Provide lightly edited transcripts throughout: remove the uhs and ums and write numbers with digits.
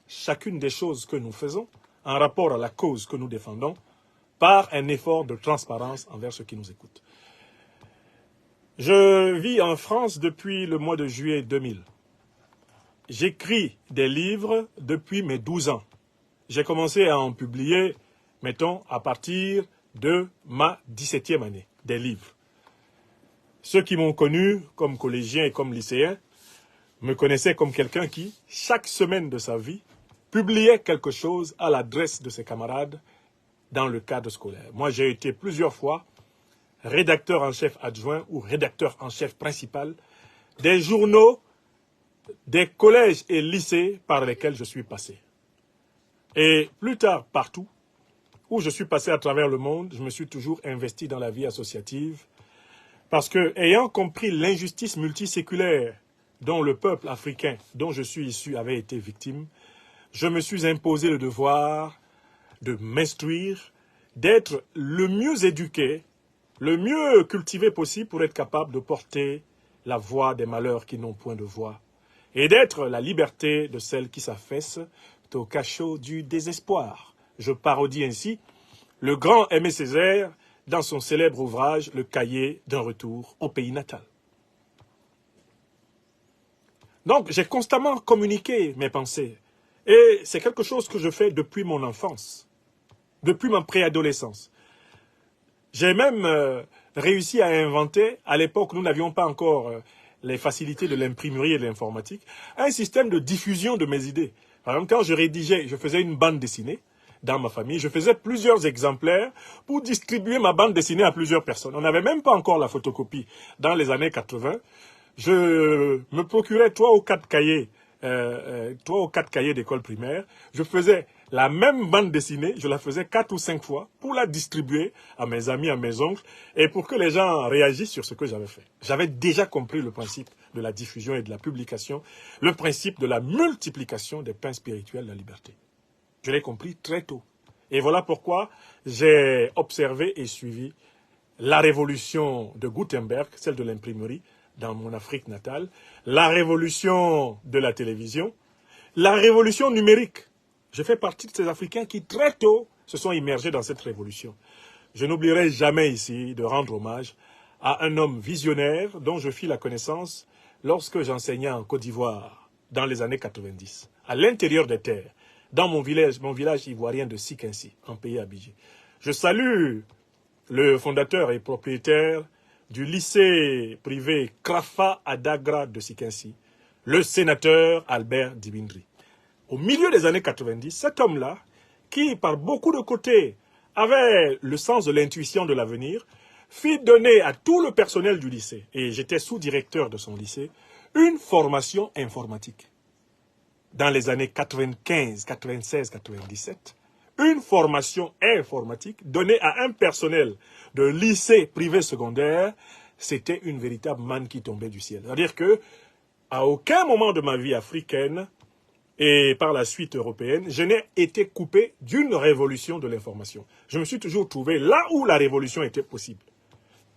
chacune des choses que nous faisons en rapport à la cause que nous défendons par un effort de transparence envers ceux qui nous écoutent. Je vis en France depuis le mois de juillet 2000. J'écris des livres depuis mes 12 ans. J'ai commencé à en publier, mettons, à partir de ma 17e année, des livres. Ceux qui m'ont connu comme collégien et comme lycéen me connaissaient comme quelqu'un qui, chaque semaine de sa vie, publiait quelque chose à l'adresse de ses camarades dans le cadre scolaire. Moi, j'ai été plusieurs fois rédacteur en chef adjoint ou rédacteur en chef principal des journaux des collèges et lycées par lesquels je suis passé. Et plus tard, partout où je suis passé à travers le monde, je me suis toujours investi dans la vie associative parce que, ayant compris l'injustice multiséculaire dont le peuple africain dont je suis issu avait été victime, je me suis imposé le devoir de m'instruire, d'être le mieux éduqué, le mieux cultivé possible pour être capable de porter la voix des malheurs qui n'ont point de voix et d'être la liberté de celles qui s'affaissent au cachot du désespoir. Je parodie ainsi le grand Aimé Césaire dans son célèbre ouvrage « Le cahier d'un retour au pays natal ». Donc, j'ai constamment communiqué mes pensées. Et c'est quelque chose que je fais depuis mon enfance, depuis ma préadolescence. J'ai même réussi à inventer, à l'époque, nous n'avions pas encore les facilités de l'imprimerie et de l'informatique, un système de diffusion de mes idées. Par exemple, quand je rédigeais, je faisais une bande dessinée dans ma famille, je faisais plusieurs exemplaires pour distribuer ma bande dessinée à plusieurs personnes. On n'avait même pas encore la photocopie. Dans les années 80, je me procurais 3 ou 4 cahiers d'école primaire. Je faisais la même bande dessinée, je la faisais 4 ou 5 fois pour la distribuer à mes amis, à mes oncles, et pour que les gens réagissent sur ce que j'avais fait. J'avais déjà compris le principe de la diffusion et de la publication, le principe de la multiplication des pains spirituels de la liberté. Je l'ai compris très tôt. Et voilà pourquoi j'ai observé et suivi la révolution de Gutenberg, celle de l'imprimerie, dans mon Afrique natale, la révolution de la télévision, la révolution numérique. Je fais partie de ces Africains qui, très tôt, se sont immergés dans cette révolution. Je n'oublierai jamais ici de rendre hommage à un homme visionnaire dont je fis la connaissance lorsque j'enseignais en Côte d'Ivoire, dans les années 90, à l'intérieur des terres, dans mon village ivoirien de Sikinsi, en pays Abidjan. Je salue le fondateur et propriétaire du lycée privé Krafa Adagra de Sikinsi, le sénateur Albert Dibindri. Au milieu des années 90, cet homme-là, qui par beaucoup de côtés avait le sens de l'intuition de l'avenir, fit donner à tout le personnel du lycée, et j'étais sous-directeur de son lycée, une formation informatique. Dans les années 95, 96, 97, une formation informatique donnée à un personnel de lycée privé secondaire, c'était une véritable manne qui tombait du ciel. C'est-à-dire que, à aucun moment de ma vie africaine et par la suite européenne, je n'ai été coupé d'une révolution de l'information. Je me suis toujours trouvé là où la révolution était possible.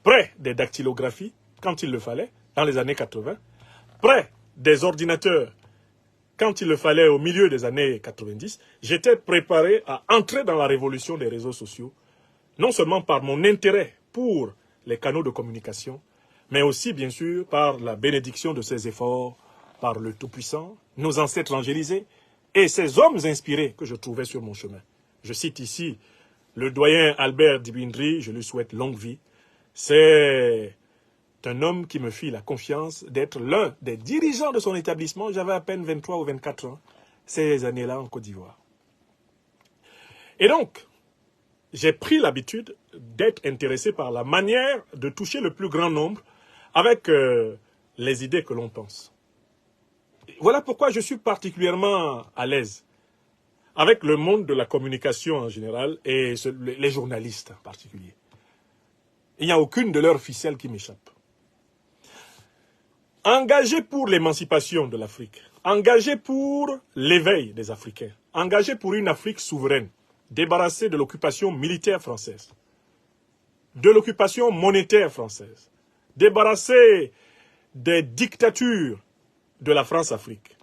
Près des dactylographies, quand il le fallait, dans les années 80, près des ordinateurs, quand il le fallait au milieu des années 90, j'étais préparé à entrer dans la révolution des réseaux sociaux, non seulement par mon intérêt pour les canaux de communication, mais aussi, bien sûr, par la bénédiction de ces efforts, par le Tout-Puissant, nos ancêtres angélisés, et ces hommes inspirés que je trouvais sur mon chemin. Je cite ici le doyen Albert Dibindri, je lui souhaite longue vie. C'est un homme qui me fit la confiance d'être l'un des dirigeants de son établissement. J'avais à peine 23 ou 24 ans, ces années-là en Côte d'Ivoire. Et donc, j'ai pris l'habitude d'être intéressé par la manière de toucher le plus grand nombre avec les idées que l'on pense. Voilà pourquoi je suis particulièrement à l'aise avec le monde de la communication en général et les journalistes en particulier. Il n'y a aucune de leurs ficelles qui m'échappe. Engagé pour l'émancipation de l'Afrique, engagé pour l'éveil des Africains, engagé pour une Afrique souveraine, débarrassée de l'occupation militaire française, de l'occupation monétaire française, débarrassée des dictatures de la France-Afrique.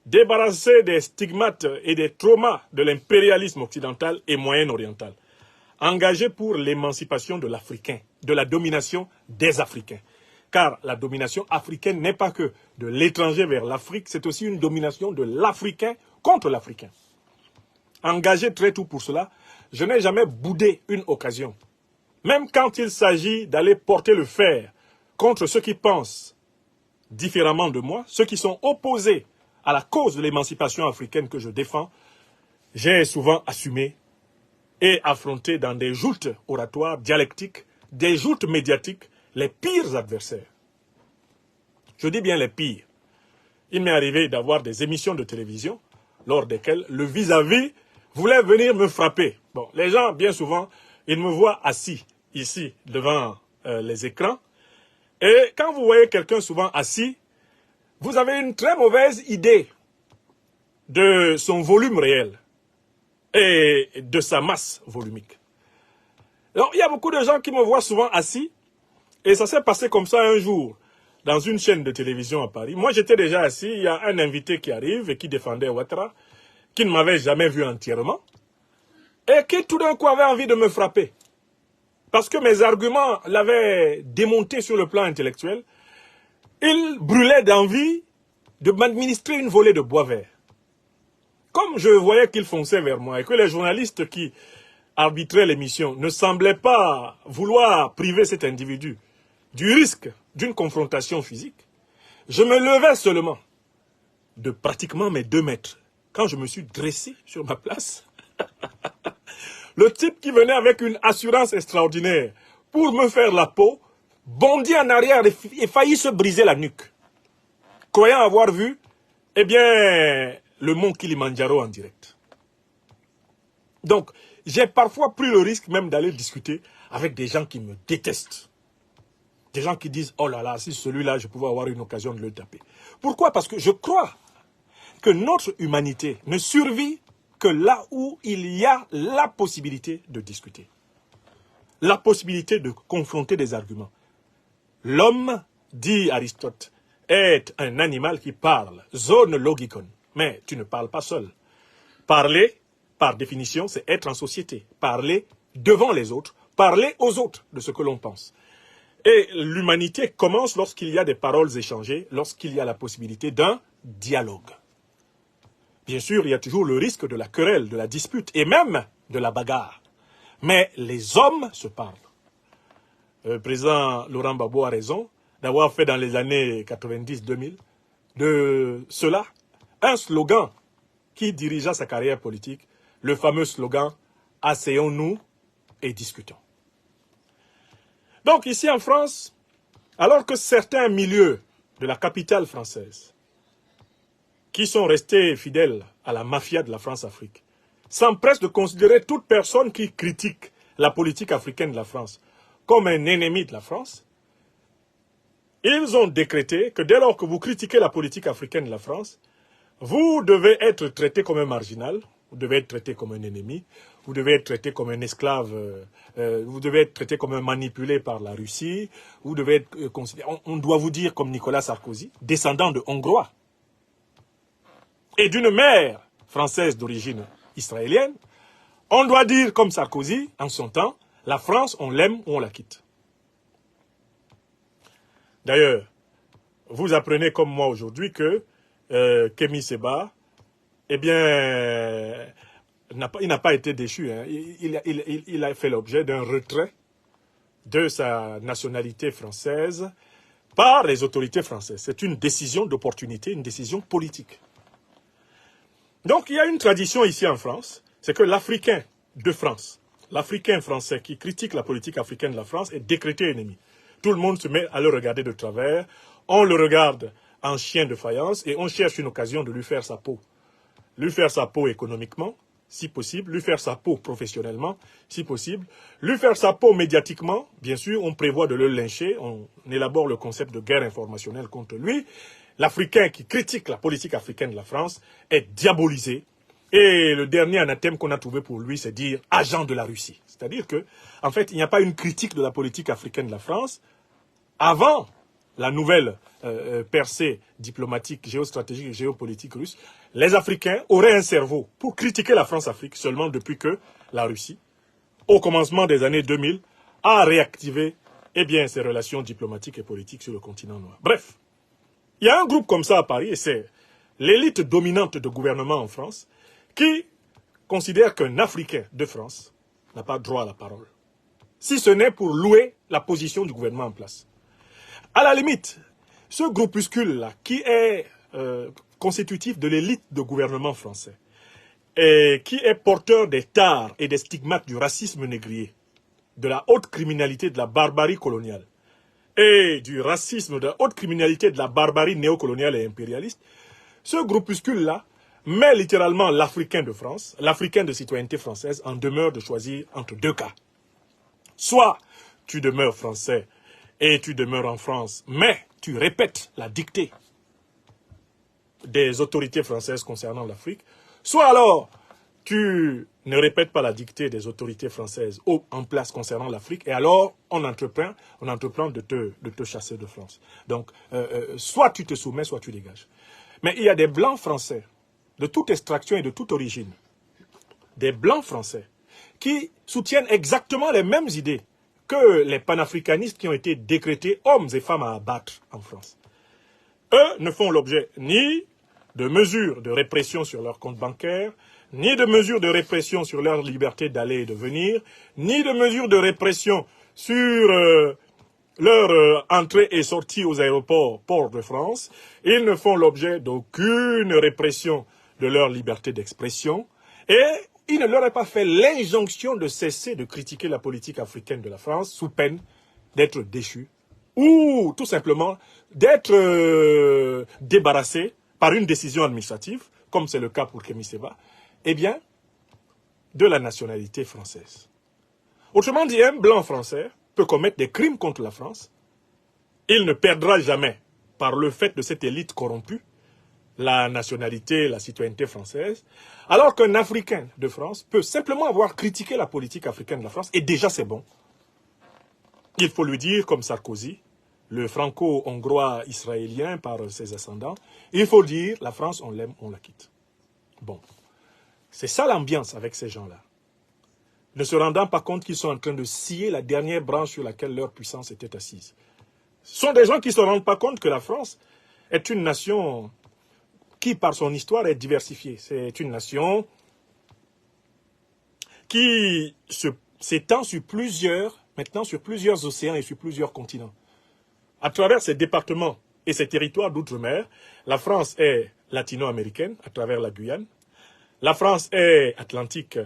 débarrasser des stigmates et des traumas de l'impérialisme occidental et moyen-oriental, engagé pour l'émancipation de l'Africain, de la domination des Africains. Car la domination africaine n'est pas que de l'étranger vers l'Afrique, c'est aussi une domination de l'Africain contre l'Africain. Engagé très tôt pour cela, je n'ai jamais boudé une occasion. Même quand il s'agit d'aller porter le fer contre ceux qui pensent différemment de moi, ceux qui sont opposés à la cause de l'émancipation africaine que je défends, j'ai souvent assumé et affronté dans des joutes oratoires, dialectiques, des joutes médiatiques, les pires adversaires. Je dis bien les pires. Il m'est arrivé d'avoir des émissions de télévision lors desquelles le vis-à-vis voulait venir me frapper. Bon, les gens, bien souvent, ils me voient assis ici devant les écrans. Et quand vous voyez quelqu'un souvent assis, vous avez une très mauvaise idée de son volume réel et de sa masse volumique. Donc, il y a beaucoup de gens qui me voient souvent assis, et ça s'est passé comme ça un jour, dans une chaîne de télévision à Paris. Moi, j'étais déjà assis, il y a un invité qui arrive et qui défendait Ouattara, qui ne m'avait jamais vu entièrement, et qui tout d'un coup avait envie de me frapper. Parce que mes arguments l'avaient démonté sur le plan intellectuel, il brûlait d'envie de m'administrer une volée de bois vert. Comme je voyais qu'il fonçait vers moi et que les journalistes qui arbitraient l'émission ne semblaient pas vouloir priver cet individu du risque d'une confrontation physique, je me levais seulement de pratiquement mes 2 mètres. Quand je me suis dressé sur ma place, le type qui venait avec une assurance extraordinaire pour me faire la peau, bondit en arrière et faillit se briser la nuque. Croyant avoir vu, eh bien, le mont Kilimandjaro en direct. Donc, j'ai parfois pris le risque même d'aller discuter avec des gens qui me détestent. Des gens qui disent, oh là là, si celui-là, je pouvais avoir une occasion de le taper. Pourquoi? Parce que je crois que notre humanité ne survit que là où il y a la possibilité de discuter. La possibilité de confronter des arguments. L'homme, dit Aristote, est un animal qui parle, zone logikon. Mais tu ne parles pas seul. Parler, par définition, c'est être en société. Parler devant les autres, parler aux autres de ce que l'on pense. Et l'humanité commence lorsqu'il y a des paroles échangées, lorsqu'il y a la possibilité d'un dialogue. Bien sûr, il y a toujours le risque de la querelle, de la dispute et même de la bagarre. Mais les hommes se parlent. Le président Laurent Gbagbo a raison d'avoir fait dans les années 90-2000 de cela un slogan qui dirigea sa carrière politique, le fameux slogan « Asseyons-nous et discutons ». Donc ici en France, alors que certains milieux de la capitale française, qui sont restés fidèles à la mafia de la France-Afrique, s'empressent de considérer toute personne qui critique la politique africaine de la France comme un ennemi de la France, ils ont décrété que dès lors que vous critiquez la politique africaine de la France, vous devez être traité comme un marginal, vous devez être traité comme un ennemi, vous devez être traité comme un esclave, vous devez être traité comme un manipulé par la Russie, vous devez être considéré, on doit vous dire comme Nicolas Sarkozy, descendant de Hongrois, et d'une mère française d'origine israélienne, on doit dire comme Sarkozy, en son temps, la France, on l'aime ou on la quitte. D'ailleurs, vous apprenez comme moi aujourd'hui que Kémy Séba, eh bien, il n'a pas été déchu. Hein. Il a fait l'objet d'un retrait de sa nationalité française par les autorités françaises. C'est une décision d'opportunité, une décision politique. Donc, il y a une tradition ici en France, c'est que l'Africain de France, l'Africain français qui critique la politique africaine de la France est décrété ennemi. Tout le monde se met à le regarder de travers, on le regarde en chien de faïence et on cherche une occasion de lui faire sa peau. Lui faire sa peau économiquement, si possible, lui faire sa peau professionnellement, si possible, lui faire sa peau médiatiquement, bien sûr, on prévoit de le lyncher, on élabore le concept de guerre informationnelle contre lui. L'Africain qui critique la politique africaine de la France est diabolisé. Et le dernier anathème qu'on a trouvé pour lui, c'est dire agent de la Russie. C'est-à-dire que, en fait, il n'y a pas une critique de la politique africaine de la France avant la nouvelle percée diplomatique, géostratégique et géopolitique russe, les Africains auraient un cerveau pour critiquer la France-Afrique seulement depuis que la Russie, au commencement des années 2000, a réactivé ses relations diplomatiques et politiques sur le continent noir. Bref, il y a un groupe comme ça à Paris, et c'est l'élite dominante de gouvernement en France, qui considère qu'un Africain de France n'a pas droit à la parole, si ce n'est pour louer la position du gouvernement en place. À la limite, ce groupuscule-là, qui est constitutif de l'élite de gouvernement français, et qui est porteur des tares et des stigmates du racisme négrier, de la haute criminalité, de la barbarie coloniale, et du racisme, de la haute criminalité, de la barbarie néocoloniale et impérialiste, ce groupuscule-là met littéralement l'Africain de France, l'Africain de citoyenneté française, en demeure de choisir entre deux cas. Soit tu demeures français et tu demeures en France, mais tu répètes la dictée des autorités françaises concernant l'Afrique, soit alors tu ne répètes pas la dictée des autorités françaises en place concernant l'Afrique, et alors on entreprend de te chasser de France. Donc, soit tu te soumets, soit tu dégages. Mais il y a des blancs français, de toute extraction et de toute origine, des blancs français, qui soutiennent exactement les mêmes idées que les panafricanistes qui ont été décrétés hommes et femmes à abattre en France. Eux ne font l'objet ni de mesures de répression sur leur compte bancaire, ni de mesures de répression sur leur liberté d'aller et de venir, ni de mesures de répression sur leur entrée et sortie aux aéroports Port-de-France. Ils ne font l'objet d'aucune répression de leur liberté d'expression, et il ne leur est pas fait l'injonction de cesser de critiquer la politique africaine de la France sous peine d'être déchus, ou tout simplement d'être débarrassés par une décision administrative, comme c'est le cas pour Kémy Séba, de la nationalité française. Autrement dit, un blanc français peut commettre des crimes contre la France. Il ne perdra jamais, par le fait de cette élite corrompue, la nationalité, la citoyenneté française, alors qu'un Africain de France peut simplement avoir critiqué la politique africaine de la France, et déjà c'est bon. Il faut lui dire, comme Sarkozy, le franco-hongrois israélien par ses ascendants, il faut dire, la France, on l'aime, on la quitte. Bon, c'est ça l'ambiance avec ces gens-là. Ne se rendant pas compte qu'ils sont en train de scier la dernière branche sur laquelle leur puissance était assise. Ce sont des gens qui ne se rendent pas compte que la France est une nation qui, par son histoire, est diversifiée. C'est une nation qui s'étend sur plusieurs océans et sur plusieurs continents. À travers ces départements et ces territoires d'outre-mer, la France est latino-américaine à travers la Guyane. La France est atlantique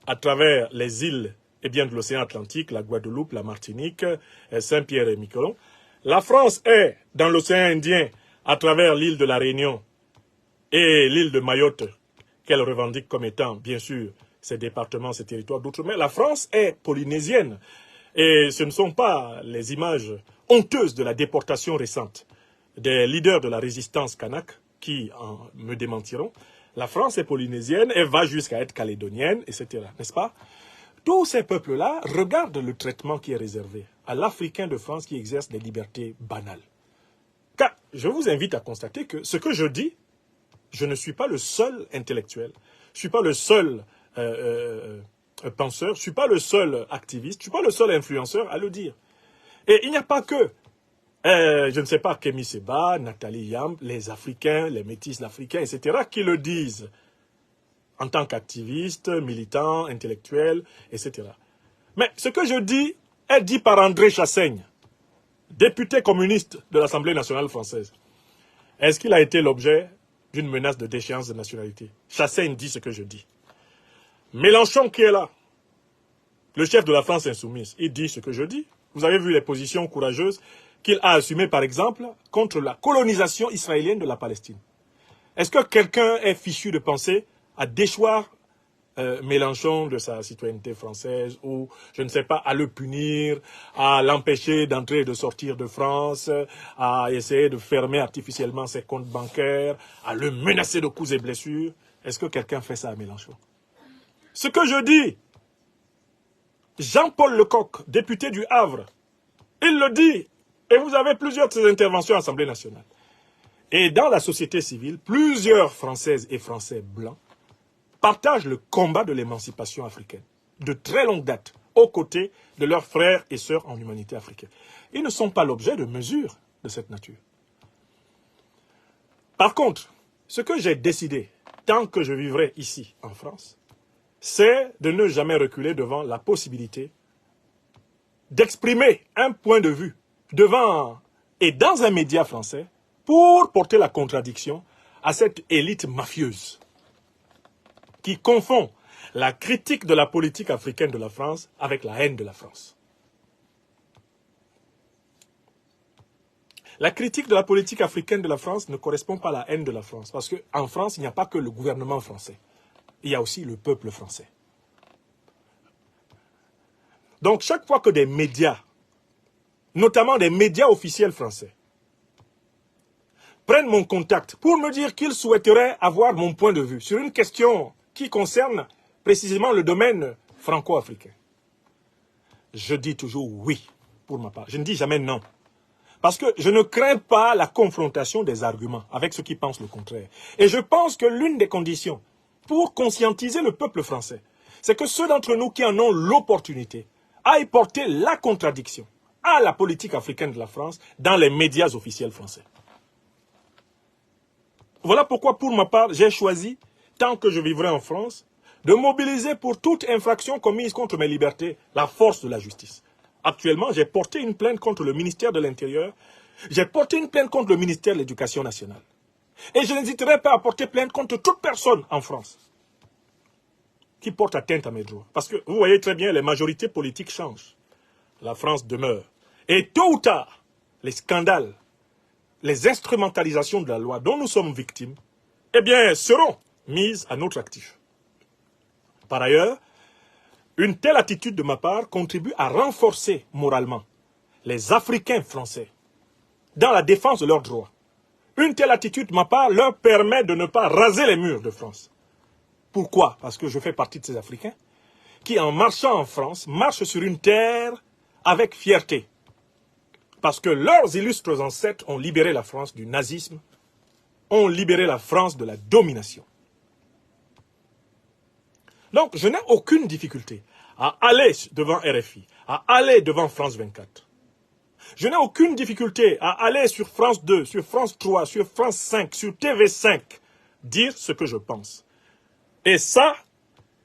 à travers les îles de l'océan Atlantique, la Guadeloupe, la Martinique, Saint-Pierre et Miquelon. La France est dans l'océan Indien à travers l'île de la Réunion et l'île de Mayotte, qu'elle revendique comme étant, bien sûr, ces départements, ces territoires d'outre-mer. La France est polynésienne. Et ce ne sont pas les images honteuses de la déportation récente des leaders de la résistance kanak qui me démentiront. La France est polynésienne, elle va jusqu'à être calédonienne, etc. N'est-ce pas? Tous ces peuples-là regardent le traitement qui est réservé à l'Africain de France qui exerce des libertés banales. Car je vous invite à constater que ce que je dis, je ne suis pas le seul intellectuel, je ne suis pas le seul penseur, je ne suis pas le seul activiste, je ne suis pas le seul influenceur à le dire. Et il n'y a pas que, je ne sais pas, Kémy Séba, Nathalie Yamb, les Africains, les métis africains, etc., qui le disent en tant qu'activistes, militants, intellectuels, etc. Mais ce que je dis est dit par André Chassaigne, député communiste de l'Assemblée nationale française. Est-ce qu'il a été l'objet d'une menace de déchéance de nationalité? Chassaigne dit ce que je dis. Mélenchon qui est là, le chef de la France insoumise, il dit ce que je dis. Vous avez vu les positions courageuses qu'il a assumées, par exemple, contre la colonisation israélienne de la Palestine. Est-ce que quelqu'un est fichu de penser à déchoir Mélenchon de sa citoyenneté française ou, je ne sais pas, à le punir, à l'empêcher d'entrer et de sortir de France, à essayer de fermer artificiellement ses comptes bancaires, à le menacer de coups et blessures? Est-ce que quelqu'un fait ça à Mélenchon? Ce que je dis, Jean-Paul Lecoq, député du Havre, il le dit Et vous avez plusieurs de ces interventions à l'Assemblée nationale. Et dans la société civile, plusieurs Françaises et Français blancs partagent le combat de l'émancipation africaine, de très longue date, aux côtés de leurs frères et sœurs en humanité africaine. Ils ne sont pas l'objet de mesures de cette nature. Par contre, ce que j'ai décidé, tant que je vivrai ici, en France, c'est de ne jamais reculer devant la possibilité d'exprimer un point de vue devant et dans un média français pour porter la contradiction à cette élite mafieuse qui confond la critique de la politique africaine de la France avec la haine de la France. La critique de la politique africaine de la France ne correspond pas à la haine de la France, parce qu'en France, il n'y a pas que le gouvernement français. Il y a aussi le peuple français. Donc, chaque fois que des médias, notamment des médias officiels français, prennent mon contact pour me dire qu'ils souhaiteraient avoir mon point de vue sur une question qui concerne précisément le domaine franco-africain, je dis toujours oui, pour ma part. Je ne dis jamais non. Parce que je ne crains pas la confrontation des arguments avec ceux qui pensent le contraire. Et je pense que l'une des conditions pour conscientiser le peuple français, c'est que ceux d'entre nous qui en ont l'opportunité aillent porter la contradiction à la politique africaine de la France dans les médias officiels français. Voilà pourquoi, pour ma part, j'ai choisi, tant que je vivrai en France, de mobiliser pour toute infraction commise contre mes libertés la force de la justice. Actuellement, j'ai porté une plainte contre le ministère de l'Intérieur, j'ai porté une plainte contre le ministère de l'Éducation nationale. Et je n'hésiterai pas à porter plainte contre toute personne en France qui porte atteinte à mes droits. Parce que vous voyez très bien, les majorités politiques changent. La France demeure. Et tôt ou tard, les scandales, les instrumentalisations de la loi dont nous sommes victimes, eh bien, seront mises à notre actif. Par ailleurs, une telle attitude de ma part contribue à renforcer moralement les Africains français dans la défense de leurs droits. Une telle attitude de ma part leur permet de ne pas raser les murs de France. Pourquoi? Parce que je fais partie de ces Africains qui, en marchant en France, marchent sur une terre avec fierté. Parce que leurs illustres ancêtres ont libéré la France du nazisme, ont libéré la France de la domination. Donc, je n'ai aucune difficulté à aller devant RFI, à aller devant France 24. Je n'ai aucune difficulté à aller sur France 2, sur France 3, sur France 5, sur TV5, dire ce que je pense. Et ça,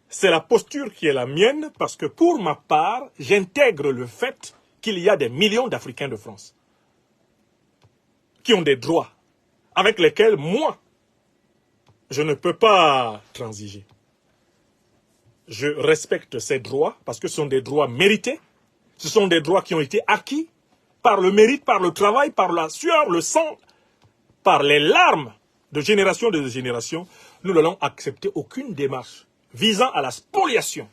c'est la posture qui est la mienne, parce que pour ma part, j'intègre le fait qu'il y a des millions d'Africains de France qui ont des droits avec lesquels moi, je ne peux pas transiger. Je respecte ces droits parce que ce sont des droits mérités. Ce sont des droits qui ont été acquis par le mérite, par le travail, par la sueur, le sang, par les larmes de génération en génération. Nous n'allons accepter aucune démarche visant à la spoliation